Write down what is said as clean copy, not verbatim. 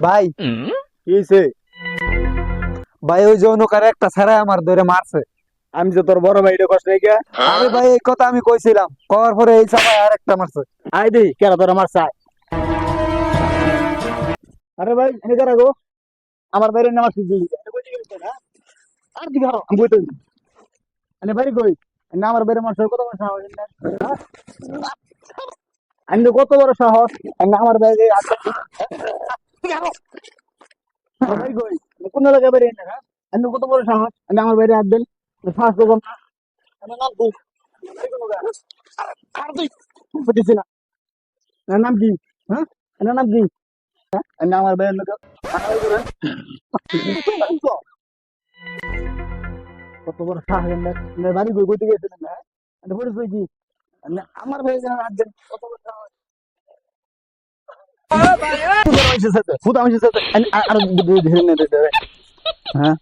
ভাই কি হয়েছে? ভাই ওই যৌনকার একটা ছেড়ে আমার ধরে মারছে। আমি যে তোর বড় ভাই রে কষ্ট নাই কে? আরে ভাই এই কথা আমি কইছিলাম, কওয়ার পরে এই চাপায় আর একটা মারছে। আই দি কেন তোর আমার চাই? আরে ভাই এনে কারা গো? আমার বাইরে নামাজ দিলি আর দিকে হারো আমি কইতে এনে বাইরে কই না আমার বাইরে মারছে কত বড় সাহস আমি কত বড় সাহস না আমার বাইরে ভাই কই কোন এলাকায় বাইরে না আমি কত বড় সাহস আমি আমার বাইরে হাত দেন সাহস তো কম না আমার নাম কি আর তুই বুঝছিস না এর নাম কি? হ্যাঁ এর নাম কি? আমি আমার বাইরে লোক কত বড় সাহস না বাড়ি কই কইতে গেছিলেন না আমি পরিচয় কি আমার ভাই যেন হাত দেন কত বড় সাহস খুদা আমার সাথে আর ধীরে না দিতে হ্যাঁ